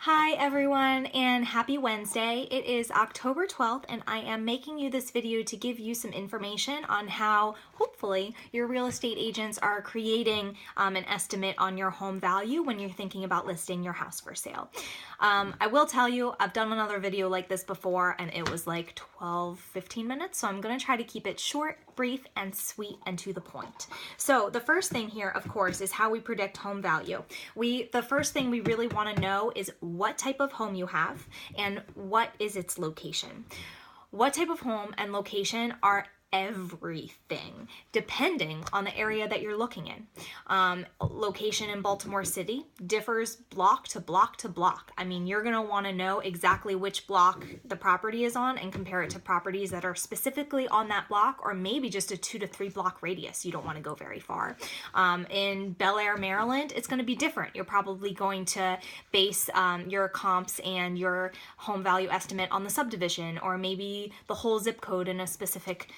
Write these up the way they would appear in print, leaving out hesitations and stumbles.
Hi everyone and happy Wednesday. It is October 12th and I am making you this video to give you some information on how hopefully your real estate agents are creating an estimate on your home value when you're thinking about listing your house for sale. I will tell you, I've done another video like this before and it was like 15 minutes, so I'm going to try to keep it short, brief, and sweet and to the point. So the first thing here, of course, is how we predict home value. The first thing we really want to know is what type of home you have and what is its location. What type of home and location are everything, depending on the area that you're looking in. Location in Baltimore City differs block to block to block. I mean, you're going to want to know exactly which block the property is on and compare it to properties that are specifically on that block, or maybe just a 2 to 3 block radius. You don't want to go very far. In Bel Air, Maryland, it's going to be different. You're probably going to base your comps and your home value estimate on the subdivision, or maybe the whole zip code in a specific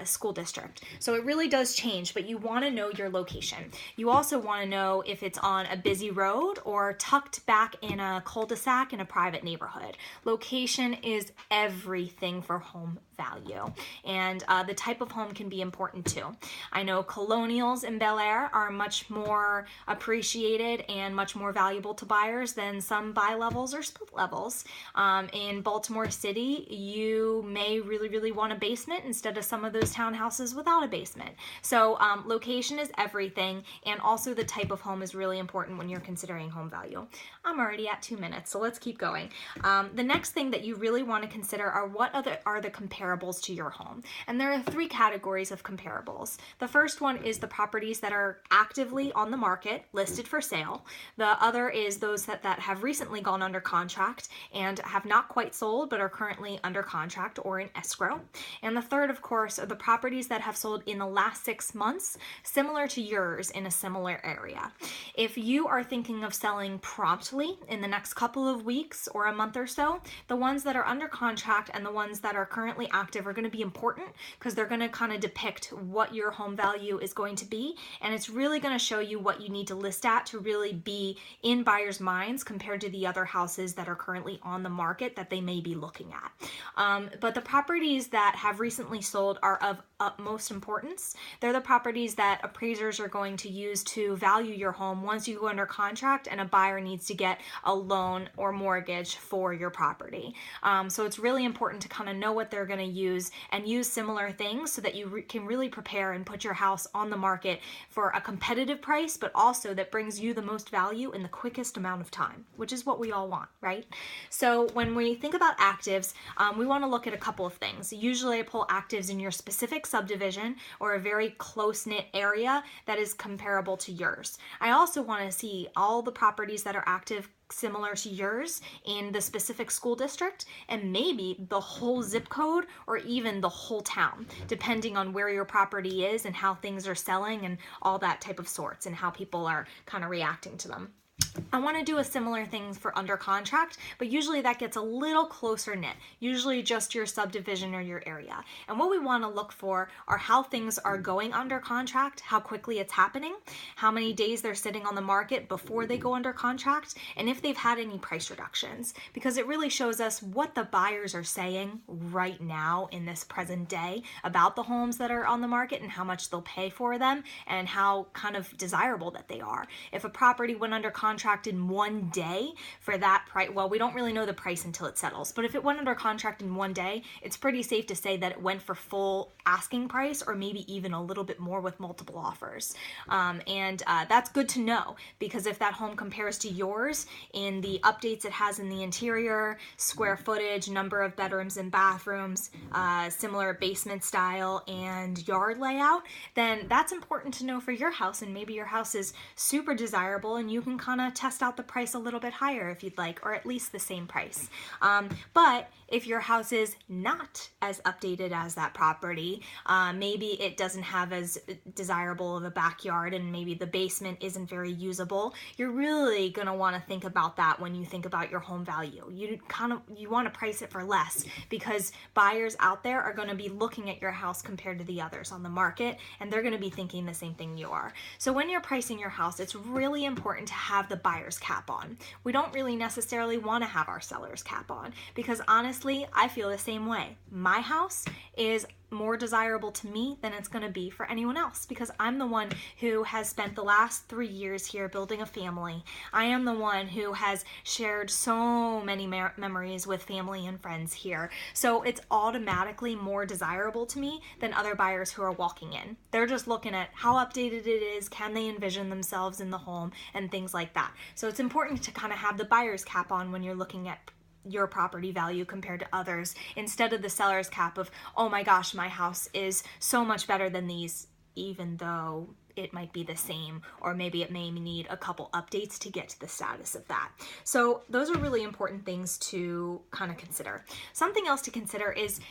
school district. So it really does change, but you want to know your location. You also want to know if it's on a busy road or tucked back in a cul-de-sac in a private neighborhood. Location is everything for home value, and the type of home can be important too. I know colonials in Bel Air are much more appreciated and much more valuable to buyers than some bi-levels or split levels. In Baltimore City, you may really want a basement instead of some of those townhouses without a basement. So location is everything, and also the type of home is really important when you're considering home value. I'm already at 2 minutes, so let's keep going. The next thing that you really want to consider are what are the comparables to your home. And there are 3 categories of comparables. The first one is the properties that are actively on the market, listed for sale. The other is those that have recently gone under contract and have not quite sold but are currently under contract or in escrow. And the third, of course, are the properties that have sold in the last 6 months, similar to yours in a similar area. If you are thinking of selling promptly in the next couple of weeks or a month or so, the ones that are under contract and the ones that are currently active are going to be important because they're going to kind of depict what your home value is going to be, and it's really going to show you what you need to list at to really be in buyers' minds compared to the other houses that are currently on the market that they may be looking at. But the properties that have recently sold are of utmost importance. They're the properties that appraisers are going to use to value your home once you go under contract and a buyer needs to get a loan or mortgage for your property. So it's really important to kind of know what they're going to use and use similar things so that you can really prepare and put your house on the market for a competitive price, but also that brings you the most value in the quickest amount of time, which is what we all want, right? So when we think about actives, we want to look at a couple of things. Usually I pull actives in your specific subdivision or a very close-knit area that is comparable to yours. I also want to see all the properties that are active similar to yours in the specific school district, and maybe the whole zip code or even the whole town, depending on where your property is and how things are selling and all that type of sorts and how people are kind of reacting to them. I want to do a similar thing for under contract, but usually that gets a little closer knit, usually just your subdivision or your area. And what we want to look for are how things are going under contract, how quickly it's happening, how many days they're sitting on the market before they go under contract, and if they've had any price reductions, because it really shows us what the buyers are saying right now in this present day about the homes that are on the market and how much they'll pay for them and how kind of desirable that they are. If a property went under contract in one day for that price, well, we don't really know the price until it settles, but if it went under contract in one day, it's pretty safe to say that it went for full asking price or maybe even a little bit more with multiple offers. That's good to know, because if that home compares to yours in the updates it has in the interior, square footage, number of bedrooms and bathrooms, similar basement style and yard layout, then that's important to know for your house, and maybe your house is super desirable and you can kind of test out the price a little bit higher if you'd like, or at least the same price. But if your house is not as updated as that property, maybe it doesn't have as desirable of a backyard and maybe the basement isn't very usable, you're really going to want to think about that when you think about your home value. You want to price it for less, because buyers out there are going to be looking at your house compared to the others on the market, and they're going to be thinking the same thing you are. So when you're pricing your house, it's really important to have the buyer's cap on. We don't really necessarily want to have our seller's cap on, because honestly, I feel the same way. My house is more desirable to me than it's going to be for anyone else, because I'm the one who has spent the last 3 years here building a family. I am the one who has shared so many memories with family and friends here. So it's automatically more desirable to me than other buyers who are walking in. They're just looking at how updated it is, can they envision themselves in the home, and things like that. So it's important to kind of have the buyer's cap on when you're looking at your property value compared to others, instead of the seller's cap of, oh my gosh, my house is so much better than these, even though it might be the same, or maybe it may need a couple updates to get to the status of that. So those are really important things to kind of consider. Something else to consider is,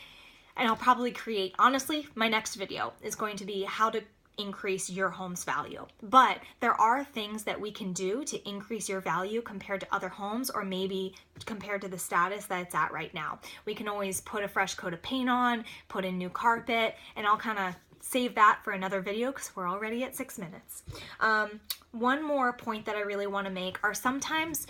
and I'll probably create, honestly, my next video is going to be how to increase your home's value. But there are things that we can do to increase your value compared to other homes, or maybe compared to the status that it's at right now. We can always put a fresh coat of paint on, put in new carpet, and I'll kind of save that for another video because we're already at 6 minutes. One more point that I really want to make are sometimes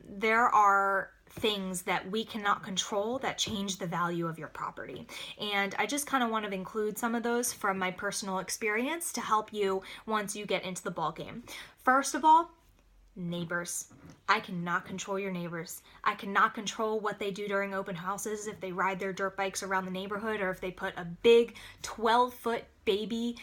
there are things that we cannot control that change the value of your property. And I just kind of want to include some of those from my personal experience to help you once you get into the ballgame. First of all, neighbors. I cannot control your neighbors. I cannot control what they do during open houses, if they ride their dirt bikes around the neighborhood, or if they put a big 12-foot baby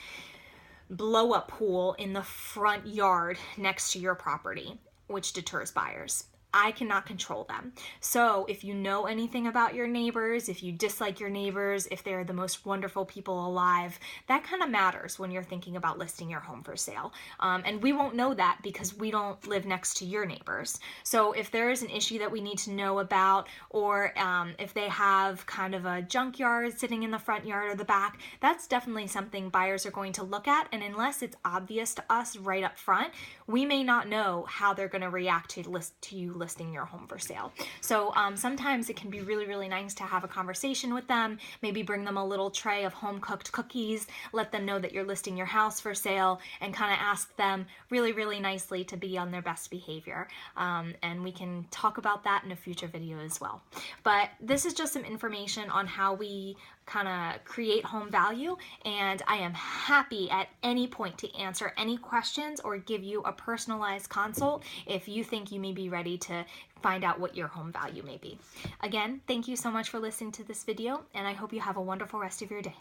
blow-up pool in the front yard next to your property, which deters buyers. I cannot control them. So if you know anything about your neighbors, if you dislike your neighbors, if they're the most wonderful people alive, that kind of matters when you're thinking about listing your home for sale. And we won't know that because we don't live next to your neighbors. So if there is an issue that we need to know about, or if they have kind of a junkyard sitting in the front yard or the back, that's definitely something buyers are going to look at. And unless it's obvious to us right up front, we may not know how they're going to react to you listing your home for sale. So sometimes it can be really, really nice to have a conversation with them, maybe bring them a little tray of home-cooked cookies, let them know that you're listing your house for sale, and kind of ask them really, really nicely to be on their best behavior. And we can talk about that in a future video as well. But this is just some information on how we kind of create home value, and I am happy at any point to answer any questions or give you a personalized consult if you think you may be ready to find out what your home value may be. Again, thank you so much for listening to this video, and I hope you have a wonderful rest of your day.